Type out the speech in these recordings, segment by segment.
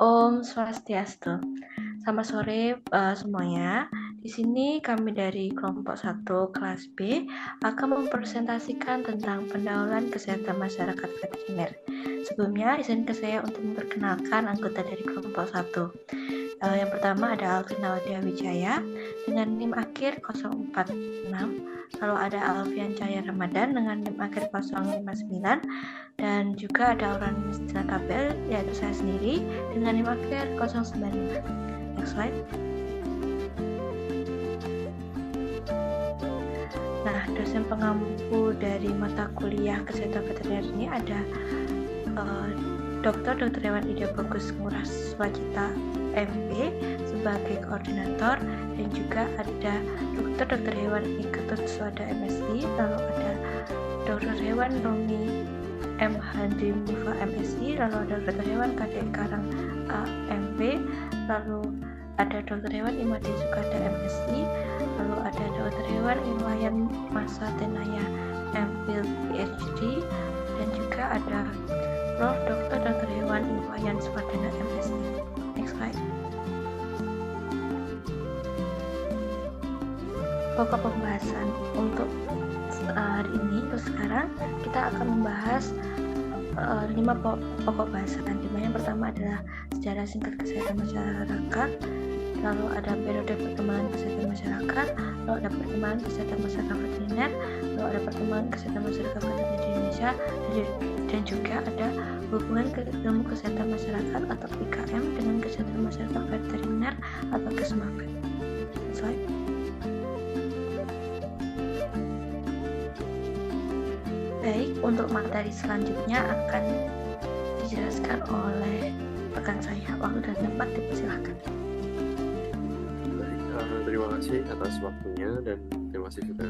Om Swastiastu. Selamat sore semuanya. Di sini kami dari kelompok 1 kelas B akan mempresentasikan tentang pendahuluan kesehatan masyarakat veteriner. Sebelumnya izinkan saya untuk memperkenalkan anggota dari kelompok 1. Yang pertama ada Alvin Nawadia Wijaya dengan NIM akhir 046, lalu ada Alfian Cahaya Ramadan dengan NIM akhir 059, dan juga ada Auran Mistra Kabel yaitu saya sendiri dengan NIM akhir 095. Next slide. Nah, dosen pengampu dari mata kuliah kesehatan veteriner ini ada Dr. Hewan Ida Bagus Nguras Wacita MP sebagai koordinator, dan juga ada Dr. Hewan Iketut Swada MSI, lalu ada Dr. Hewan Romi M. Handri Mufa MSI, lalu ada Dr. Hewan Kadek Karang AMP, lalu ada Dr. Hewan Imade Sukada MSI, lalu ada Dr. Hewan Iwayan Masa Tenaya MPhil PhD, dan juga ada Prof. Dr. Hewan Iwayan Swardana MSI. Next slide. Pokok pembahasan untuk hari ini atau sekarang kita akan membahas 5 pokok bahasan. Yang pertama adalah sejarah singkat kesehatan masyarakat, lalu ada periode perkembangan kesehatan masyarakat, lalu ada perkembangan kesehatan masyarakat veteriner, lalu ada perkembangan kesehatan masyarakat veteriner di Indonesia, dan juga ada hubungan ilmu kesehatan masyarakat atau IKM dengan kesehatan masyarakat veteriner atau Kesmafet. Slide. Baik, untuk materi selanjutnya akan dijelaskan oleh rekan saya. Waktu dan tempat dipersilakan. Baik, terima kasih atas waktunya dan terima kasih sudah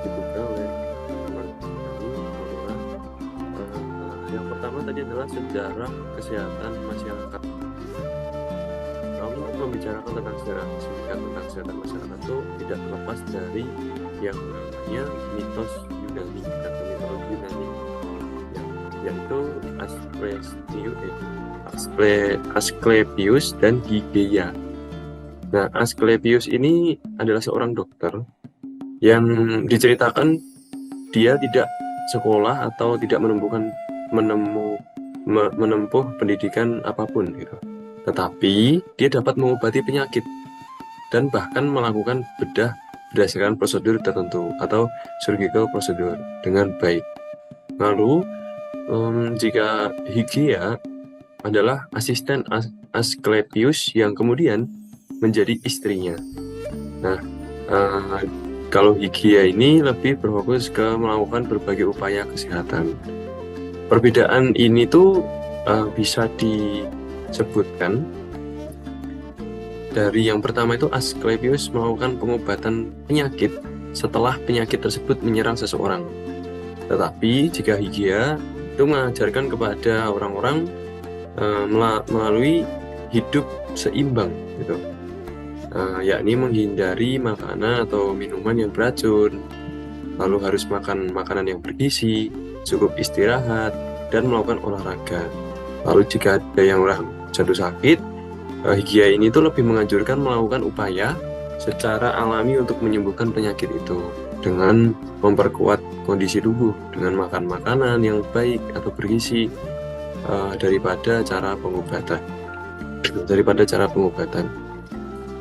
dibuka oleh teman kami bahwa yang pertama tadi adalah sejarah kesehatan masyarakat. Kalau membicarakan tentang sejarah singkat tentang kesehatan masyarakat itu tidak terlepas dari yang namanya mitos Yunani atau mitologi Yunani, yaitu Asklepios dan Hygieia. Nah, Asklepios ini adalah seorang dokter yang diceritakan dia tidak sekolah atau tidak menempuh pendidikan apapun gitu. Tetapi dia dapat mengobati penyakit dan bahkan melakukan bedah berdasarkan prosedur tertentu atau surgical procedure dengan baik. Lalu jika Hygieia adalah asisten Asklepios yang kemudian menjadi istrinya. Nah, kalau Hygieia ini lebih berfokus ke melakukan berbagai upaya kesehatan. Perbedaan ini tuh bisa disebutkan dari yang pertama itu Asklepios melakukan pengobatan penyakit setelah penyakit tersebut menyerang seseorang. Tetapi jika Hygieia itu mengajarkan kepada orang-orang melalui hidup seimbang gitu. Yakni menghindari makanan atau minuman yang beracun, lalu harus makan makanan yang bergizi, cukup istirahat, dan melakukan olahraga. Lalu jika ada yang orang jatuh sakit, Hygieia ini tuh lebih menganjurkan melakukan upaya secara alami untuk menyembuhkan penyakit itu dengan memperkuat kondisi tubuh dengan makan makanan yang baik atau bergizi daripada cara pengobatan.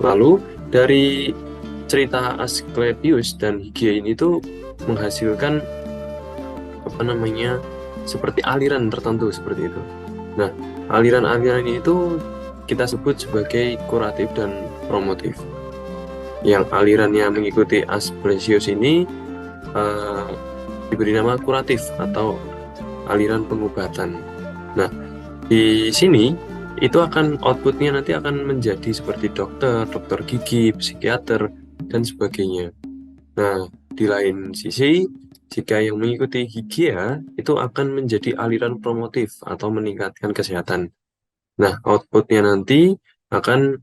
Lalu dari cerita Asklepios dan Hygieia ini tuh menghasilkan seperti aliran tertentu seperti itu. Nah, aliran-aliran ini tuh kita sebut sebagai kuratif dan promotif. Yang alirannya mengikuti Asklepios ini diberi nama kuratif atau aliran pengobatan. Nah, di sini itu akan outputnya nanti akan menjadi seperti dokter gigi, psikiater, dan sebagainya. Nah, di lain sisi, jika yang mengikuti Hygieia itu akan menjadi aliran promotif atau meningkatkan kesehatan. Nah, outputnya nanti akan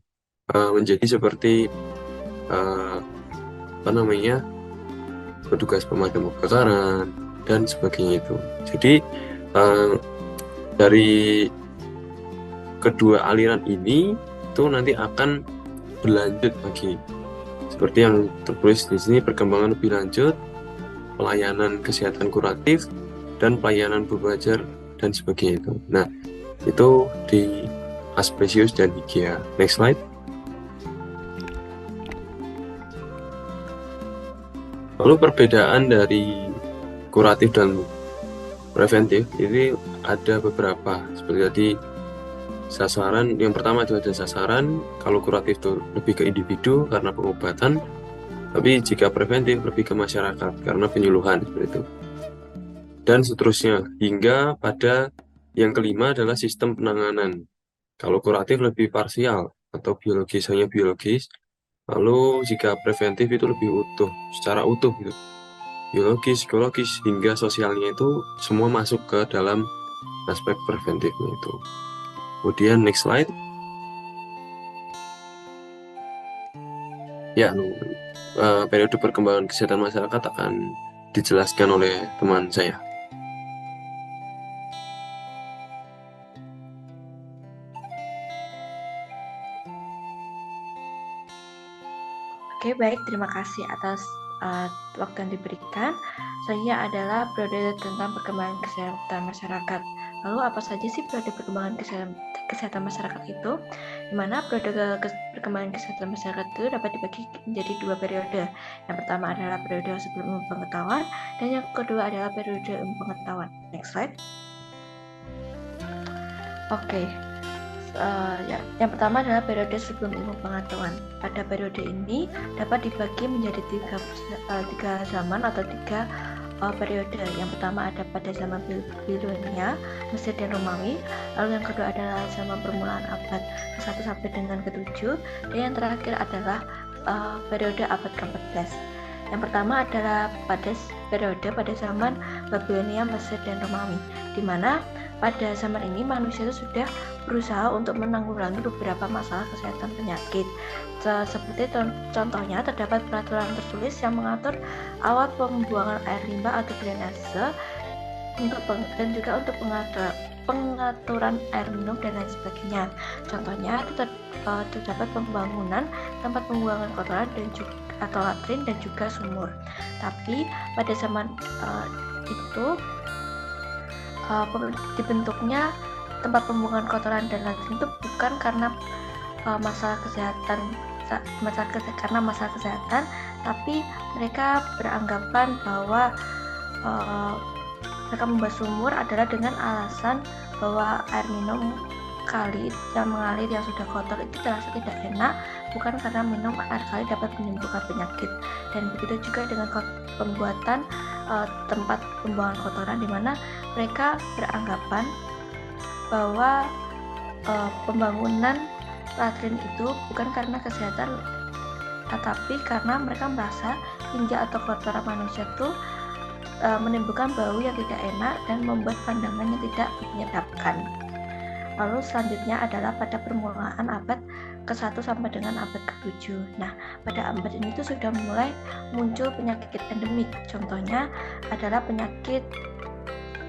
menjadi seperti petugas pemadam kebakaran dan sebagainya itu. Jadi dari kedua aliran ini itu nanti akan berlanjut lagi. Seperti yang tertulis di sini, perkembangan lebih lanjut, pelayanan kesehatan kuratif, dan pelayanan belajar dan sebagainya itu. Nah, itu di Aspergillus dan Hygieia. Next slide. Lalu perbedaan dari kuratif dan preventif ini ada beberapa. Seperti tadi, sasaran yang pertama itu ada sasaran. Kalau kuratif itu lebih ke individu karena pengobatan, tapi jika preventif lebih ke masyarakat karena penyuluhan, seperti itu. Dan seterusnya, hingga pada yang kelima adalah sistem penanganan. Kalau kuratif lebih parsial atau biologis, hanya biologis. Lalu jika preventif itu lebih utuh, secara utuh gitu. Biologis, psikologis, hingga sosialnya itu semua masuk ke dalam aspek preventifnya itu. Kemudian next slide. Ya, periode perkembangan kesehatan masyarakat akan dijelaskan oleh teman saya. Oke, baik, terima kasih atas waktu yang diberikan. Selanjutnya adalah periode tentang perkembangan kesehatan masyarakat. Lalu apa saja sih periode perkembangan kesehatan masyarakat itu? Di mana periode perkembangan kesehatan masyarakat itu dapat dibagi menjadi dua periode. Yang pertama adalah periode sebelum ilmu pengetahuan, dan yang kedua adalah periode ilmu pengetahuan. Next slide. Oke. Yang pertama adalah periode sebelum ilmu pengetahuan. Pada periode ini dapat dibagi menjadi tiga zaman atau tiga periode. Yang pertama ada pada zaman Babilonia, Mesir dan Romawi. Lalu yang kedua adalah zaman permulaan abad ke-1 sampai dengan ke-7. Dan yang terakhir adalah periode abad ke-14. Yang pertama adalah pada zaman Babilonia, Mesir dan Romawi, di mana pada zaman ini manusia itu sudah berusaha untuk menanggulangi beberapa masalah kesehatan penyakit. Seperti contohnya terdapat peraturan tertulis yang mengatur awal pembuangan air limbah atau drainase dan juga untuk pengaturan air minum dan lain sebagainya. Contohnya itu terdapat pembangunan tempat pembuangan kotoran dan juga atau latrin dan juga sumur. Tapi pada zaman itu dibentuknya tempat pembuangan kotoran dan latrin itu bukan karena masalah kesehatan, tapi mereka beranggapan bahwa mereka membuat sumur adalah dengan alasan bahwa air minum kali yang mengalir yang sudah kotor itu terasa tidak enak, bukan karena minum air kali dapat menimbulkan penyakit. Dan begitu juga dengan pembuatan tempat pembuangan kotoran, di mana mereka beranggapan bahwa pembangunan latrin itu bukan karena kesehatan, tetapi karena mereka merasa tinja atau kotoran manusia itu menimbulkan bau yang tidak enak dan membuat pandangan yang tidak menyedapkan. Lalu selanjutnya adalah pada permulaan abad ke-1 sampai dengan abad ke-7. Nah, pada abad ini tuh sudah mulai muncul penyakit endemik. Contohnya adalah penyakit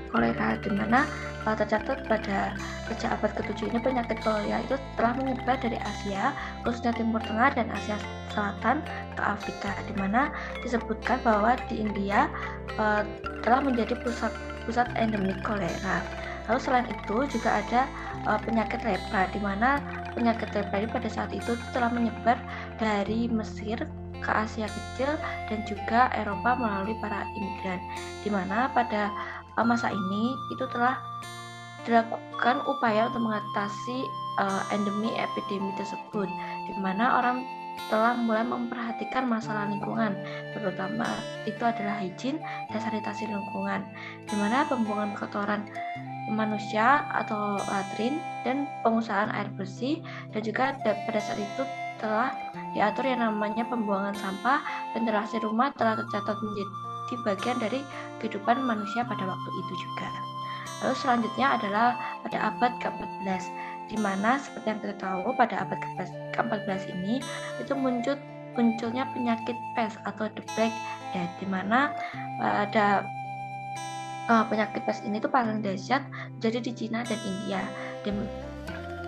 kolera, di mana tercatat pada sejak abad ke-7 ini penyakit kolera itu telah menyebar dari Asia, khususnya Timur Tengah dan Asia Selatan ke Afrika, di mana disebutkan bahwa di India telah menjadi pusat endemik kolera. Lalu selain itu juga ada penyakit lepra, di mana penyakit lepra ini pada saat itu telah menyebar dari Mesir ke Asia Kecil dan juga Eropa melalui para imigran, di mana pada masa ini itu telah dilakukan upaya untuk mengatasi endemi epidemi tersebut, di mana orang telah mulai memperhatikan masalah lingkungan, terutama itu adalah higien dan sanitasi lingkungan, di mana pembuangan kotoran manusia atau latrin dan pengusahaan air bersih, dan juga pada saat itu telah diatur yang namanya pembuangan sampah, ventilasi rumah telah tercatat menjadi bagian dari kehidupan manusia pada waktu itu juga. Lalu selanjutnya adalah pada abad ke-14, di mana seperti yang kita tahu pada abad ke-14 ini itu munculnya penyakit pes atau the Black Death, di mana pada penyakit pes ini tuh paling dahsyat jadi di Cina dan India.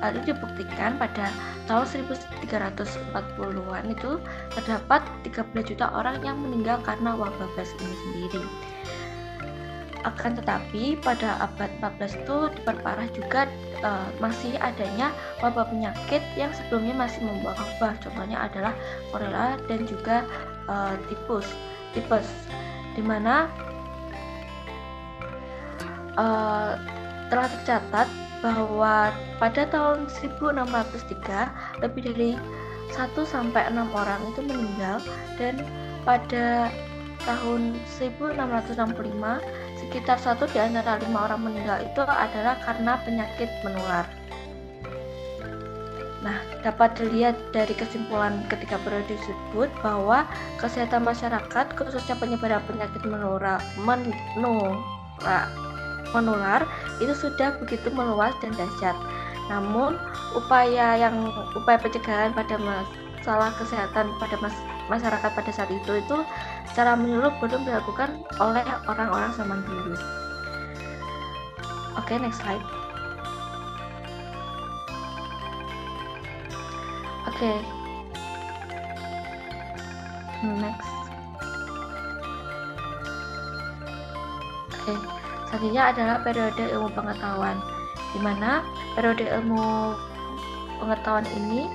Hal ini dibuktikan pada tahun 1340-an itu terdapat 13 juta orang yang meninggal karena wabah BAS ini sendiri. Akan tetapi pada abad 14 itu diperparah juga masih adanya wabah penyakit yang sebelumnya masih membawa wabah. Contohnya adalah kolera dan juga tipes, di mana telah tercatat bahwa pada tahun 1603 lebih dari 1-6 orang itu meninggal, dan pada tahun 1665 sekitar 1 di antara 5 orang meninggal itu adalah karena penyakit menular. Nah, dapat dilihat dari kesimpulan ketika periode tersebut bahwa kesehatan masyarakat, khususnya penyebaran penyakit menular itu sudah begitu meluas dan dahsyat. Namun upaya pencegahan pada masalah kesehatan pada masyarakat pada saat itu secara menyeluruh belum dilakukan oleh orang-orang zaman dulu. Oke, next slide. Oke, next. Oke, selanjutnya adalah periode ilmu pengetahuan, di mana periode ilmu pengetahuan ini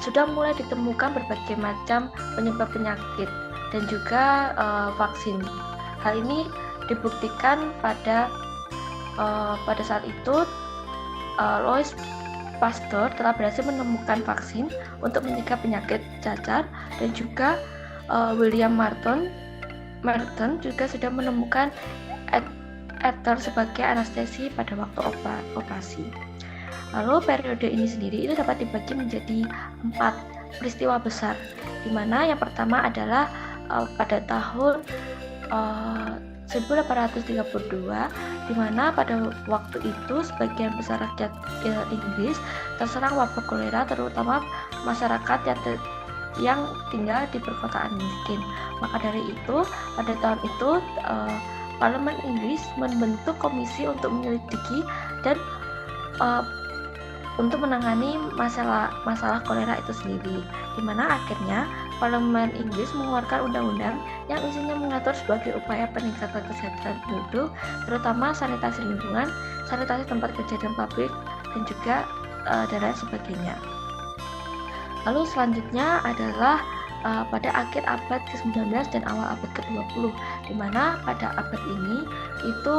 sudah mulai ditemukan berbagai macam penyebab penyakit dan juga vaksin. Hal ini dibuktikan pada saat itu Louis Pasteur telah berhasil menemukan vaksin untuk mencegah penyakit cacar, dan juga William Martin juga sudah menemukan ether sebagai anestesi pada waktu operasi. Lalu periode ini sendiri itu dapat dibagi menjadi 4 peristiwa besar, di mana yang pertama adalah pada tahun 1832, di mana pada waktu itu sebagian besar rakyat Inggris terserang wabah kolera, terutama masyarakat yang tinggal di perkotaan miskin. Maka dari itu, pada tahun itu Parlemen Inggris membentuk komisi untuk menyelidiki dan untuk menangani masalah kolera itu sendiri, di mana akhirnya Parlemen Inggris mengeluarkan undang-undang yang isinya mengatur sebagai upaya peningkatan kesehatan penduduk, terutama sanitasi lingkungan, sanitasi tempat kerja dan pabrik, dan juga dan lain sebagainya. Lalu selanjutnya adalah pada akhir abad ke-19 dan awal abad ke-20, di mana pada abad ini itu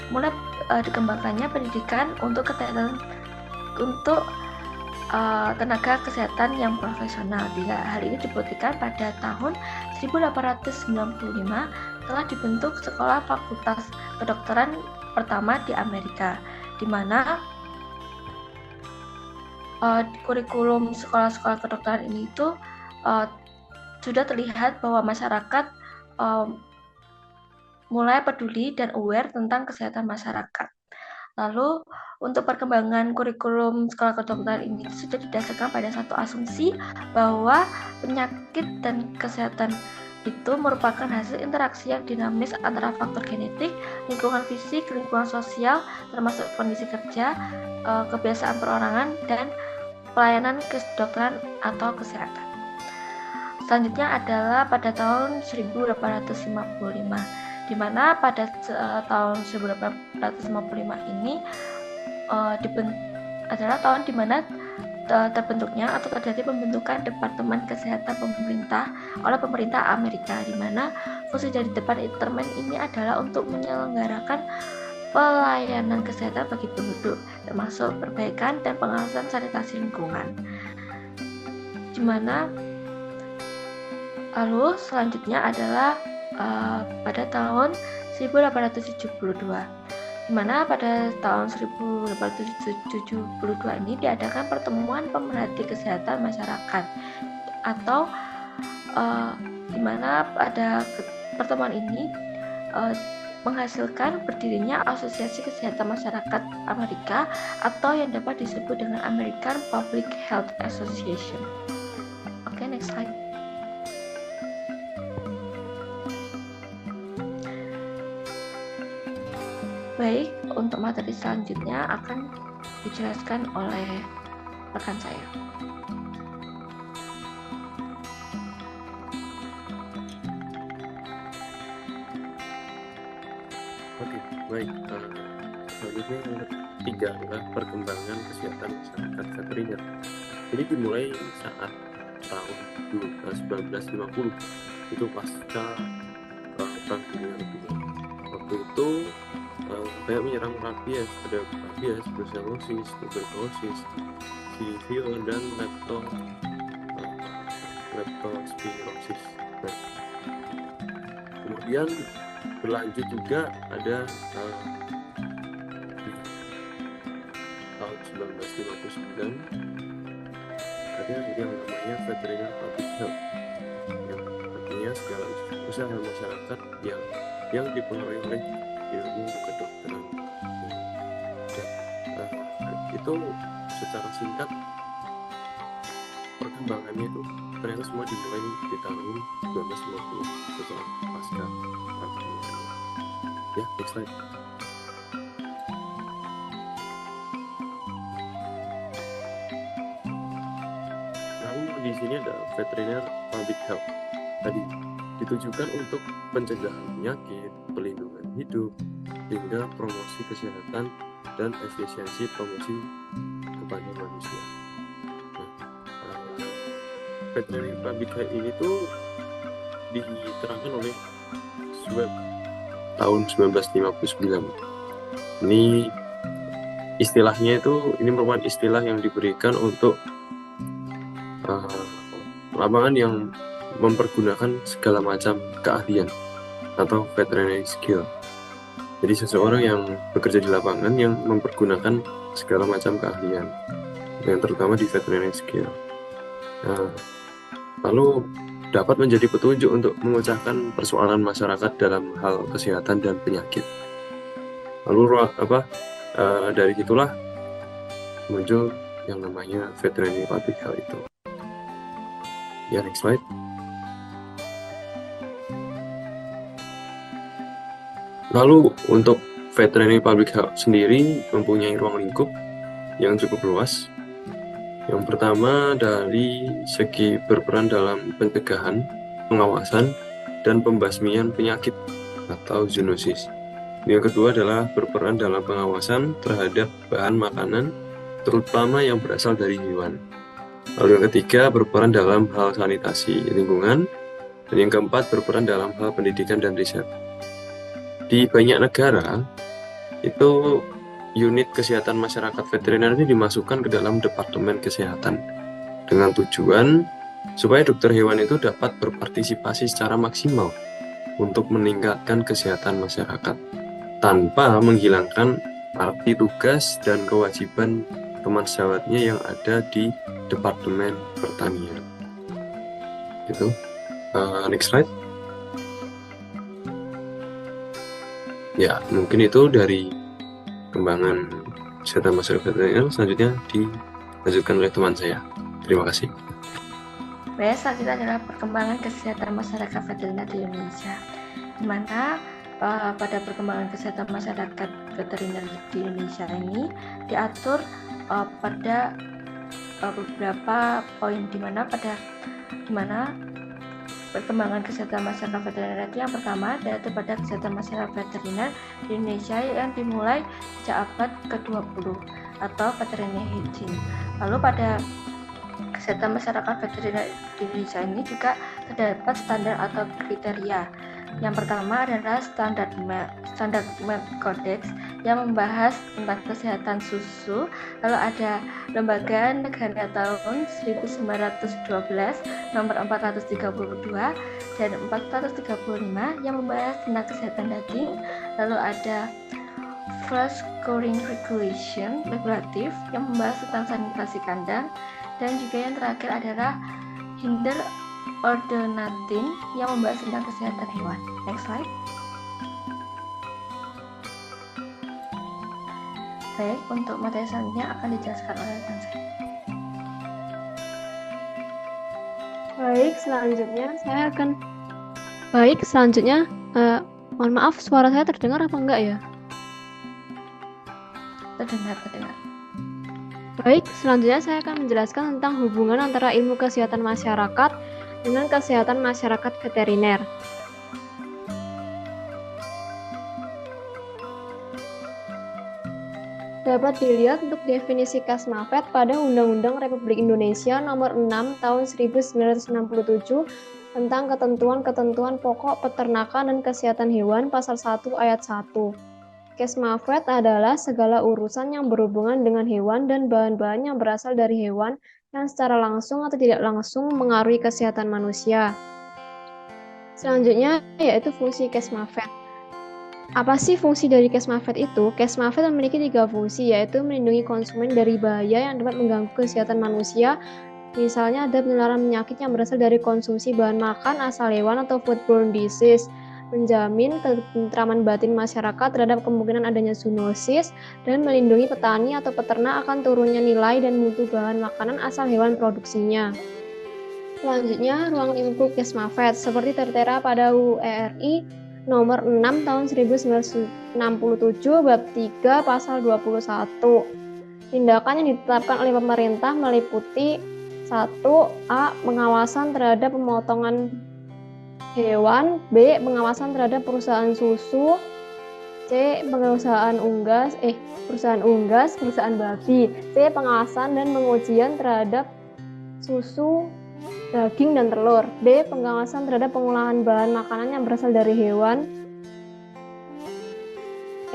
mulai dikembangkannya pendidikan untuk tenaga kesehatan yang profesional. Hal ini dibuktikan pada tahun 1895 telah dibentuk sekolah fakultas kedokteran pertama di Amerika, di mana kurikulum sekolah-sekolah kedokteran ini itu sudah terlihat bahwa masyarakat mulai peduli dan aware tentang kesehatan masyarakat. Lalu untuk perkembangan kurikulum sekolah kedokteran ini sudah didasarkan pada satu asumsi bahwa penyakit dan kesehatan itu merupakan hasil interaksi yang dinamis antara faktor genetik, lingkungan fisik, lingkungan sosial, termasuk kondisi kerja, kebiasaan perorangan, dan pelayanan kedokteran atau kesehatan. Selanjutnya adalah pada tahun 1855, di mana pada tahun 1855 ini adalah tahun di mana terbentuknya atau terjadi pembentukan Departemen Kesehatan Pemerintah oleh pemerintah Amerika, di mana fungsi dari departemen ini adalah untuk menyelenggarakan pelayanan kesehatan bagi penduduk, termasuk perbaikan dan pengawasan sanitasi lingkungan. Di mana lalu selanjutnya adalah pada tahun 1872, di mana pada tahun 1872 ini diadakan pertemuan pemerhati kesehatan masyarakat, atau di mana pada pertemuan ini menghasilkan berdirinya Asosiasi Kesehatan Masyarakat Amerika, atau yang dapat disebut dengan American Public Health Association. Oke, next slide. Baik, untuk materi selanjutnya akan dijelaskan oleh rekan saya. Oke, baik. Selanjutnya yang ketiga adalah perkembangan kesehatan masyarakat veteriner. Ini dimulai saat tahun 1950, itu pasca Perang Dunia Kedua. Waktu itu banyak menyerang rabies, ada rabies, brucellosis, tuberkulosis, sifil, dan leptospirosis. Nah, kemudian berlanjut juga ada di tahun 1959 ada yang namanya Veterinary Public Health, yang artinya segala usaha masyarakat yang dipengaruhi oleh ilmu kedokteran. Dan itu secara singkat perkembangannya itu ternyata semua dimulai di tahun 1950 setelah pasca Perang Dunia Kedua. Ya, next slide. Lalu di sini ada Veterinary Public Health. Tadi ditujukan untuk pencegahan penyakit, pelindungan hidup, hingga promosi kesehatan dan efisiensi promosi kepada manusia. Veterinary Public Health ini tuh diterangkan oleh Schwab tahun 1959. Ini istilahnya ini merupakan istilah yang diberikan untuk lapangan yang mempergunakan segala macam keahlian atau veterinary skill. Jadi seseorang yang bekerja di lapangan yang mempergunakan segala macam keahlian, yang terutama di veterinary skill. Lalu dapat menjadi petunjuk untuk memecahkan persoalan masyarakat dalam hal kesehatan dan penyakit. Lalu dari itulah muncul yang namanya Veterinary Public Health itu. Ya, next slide. Lalu untuk Veterinary Public Health sendiri mempunyai ruang lingkup yang cukup luas. Yang pertama dari segi berperan dalam pencegahan, pengawasan, dan pembasmian penyakit atau zoonosis. Yang kedua adalah berperan dalam pengawasan terhadap bahan makanan, terutama yang berasal dari hewan. Lalu yang ketiga berperan dalam hal sanitasi lingkungan, dan yang keempat berperan dalam hal pendidikan dan riset. Di banyak negara itu unit kesehatan masyarakat veteriner ini dimasukkan ke dalam departemen kesehatan dengan tujuan supaya dokter hewan itu dapat berpartisipasi secara maksimal untuk meningkatkan kesehatan masyarakat tanpa menghilangkan arti tugas dan kewajiban teman sejawatnya yang ada di departemen pertanian. Gitu. Next slide. Ya, mungkin itu dari perkembangan kesehatan masyarakat veteriner. Selanjutnya dilanjutkan oleh teman saya. Terima kasih. Baik, selanjutnya adalah perkembangan kesehatan masyarakat veteriner di Indonesia, di mana pada perkembangan kesehatan masyarakat veteriner di Indonesia ini diatur pada beberapa poin, di mana perkembangan kesehatan masyarakat veteriner itu yang pertama yaitu pada kesehatan masyarakat veteriner di Indonesia yang dimulai sejak abad ke-20 atau veterinary hygiene. Lalu pada kesehatan masyarakat veteriner di Indonesia ini juga terdapat standar atau kriteria. Yang pertama adalah standar MED Codex yang membahas tentang kesehatan susu. Lalu ada Lembaga Negara tahun 1912 nomor 432 dan 435 yang membahas tentang kesehatan daging. Lalu ada Flesh Curing Regulation regulatif yang membahas tentang sanitasi kandang. Dan juga yang terakhir adalah Hinder Ordonatin yang membahas tentang kesehatan hewan. Next slide. Baik, untuk materi selanjutnya akan dijelaskan oleh rekan saya. Baik, selanjutnya mohon maaf, suara saya terdengar apa enggak ya? Terdengar. Baik, selanjutnya saya akan menjelaskan tentang hubungan antara ilmu kesehatan masyarakat dengan kesehatan masyarakat veteriner. Dapat dilihat untuk definisi Kesmafet pada Undang-Undang Republik Indonesia Nomor 6 Tahun 1967 tentang ketentuan-ketentuan pokok peternakan dan kesehatan hewan Pasal 1 Ayat 1. Kesmafet adalah segala urusan yang berhubungan dengan hewan dan bahan-bahan yang berasal dari hewan yang secara langsung atau tidak langsung mengaruhi kesehatan manusia. Selanjutnya yaitu fungsi Kesmafet. Apa sih fungsi dari Kesmafet itu? Kesmafet memiliki 3 fungsi, yaitu melindungi konsumen dari bahaya yang dapat mengganggu kesehatan manusia. Misalnya ada penularan penyakit yang berasal dari konsumsi bahan makan asal hewan atau foodborne disease, menjamin ketentraman batin masyarakat terhadap kemungkinan adanya zoonosis, dan melindungi petani atau peternak akan turunnya nilai dan mutu bahan makanan asal hewan produksinya. Selanjutnya, ruang lingkup Kesmafet seperti tertera pada UERI Nomor 6 Tahun 1967 Bab 3 Pasal 21. Tindakan yang ditetapkan oleh pemerintah meliputi 1. A. Pengawasan terhadap pemotongan hewan. B. Pengawasan terhadap perusahaan susu. C. Perusahaan unggas, perusahaan babi. C. Pengawasan dan pengujian terhadap susu, daging, dan telur. D. Pengawasan terhadap pengolahan bahan makanan yang berasal dari hewan.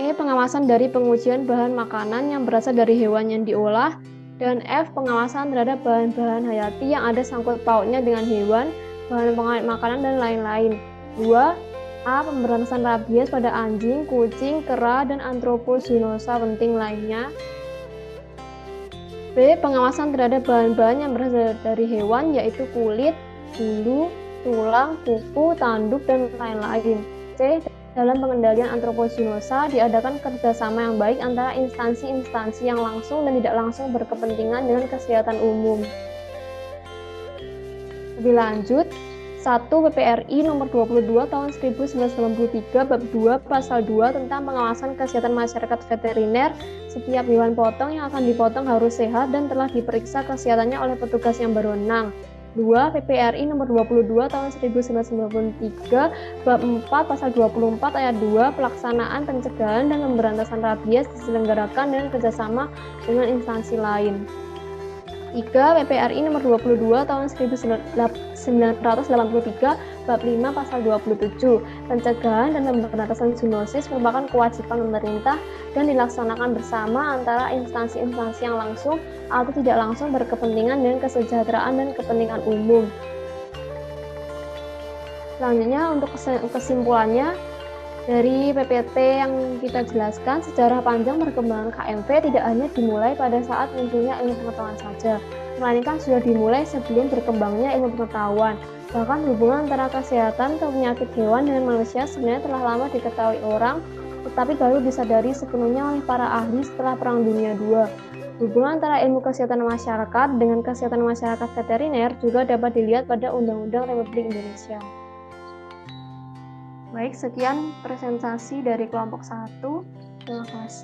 E. Pengawasan dari pengujian bahan makanan yang berasal dari hewan yang diolah. Dan F. Pengawasan terhadap bahan-bahan hayati yang ada sangkut pautnya dengan hewan, bahan pengawet makanan, dan lain-lain. 2. A. Pemberantasan rabies pada anjing, kucing, kera, dan antropozoonosa penting lainnya. B. Pengawasan terhadap bahan-bahan yang berasal dari hewan, yaitu kulit, bulu, tulang, kuku, tanduk, dan lain-lain. C. Dalam pengendalian antropozoonosa diadakan kerjasama yang baik antara instansi-instansi yang langsung dan tidak langsung berkepentingan dengan kesehatan umum. Lebih lanjut, 1. PPRI Nomor 22 Tahun 1993 Bab 2 Pasal 2 tentang pengawasan kesehatan masyarakat veteriner. Setiap hewan potong yang akan dipotong harus sehat dan telah diperiksa kesehatannya oleh petugas yang berwenang. 2. PPRI Nomor 22 Tahun 1993 Bab 4 Pasal 24 Ayat 2 Pelaksanaan pencegahan dan pemberantasan rabies diselenggarakan dengan kerjasama dengan instansi lain. 3. PPRI Nomor 22 Tahun 1983 Bab 5 Pasal 27 Pencegahan dan pemberantasan zoonosis merupakan kewajiban pemerintah dan dilaksanakan bersama antara instansi-instansi yang langsung atau tidak langsung berkepentingan dengan kesejahteraan dan kepentingan umum. Selanjutnya untuk kesimpulannya, dari PPT yang kita jelaskan, sejarah panjang perkembangan KMV tidak hanya dimulai pada saat munculnya ilmu pengetahuan saja, melainkan sudah dimulai sebelum berkembangnya ilmu pengetahuan. Bahkan hubungan antara kesehatan atau penyakit hewan dengan manusia sebenarnya telah lama diketahui orang, tetapi baru disadari sepenuhnya oleh para ahli setelah Perang Dunia II. Hubungan antara ilmu kesehatan masyarakat dengan kesehatan masyarakat veteriner juga dapat dilihat pada Undang-Undang Republik Indonesia. Baik, sekian presentasi dari kelompok 1. Terima kasih.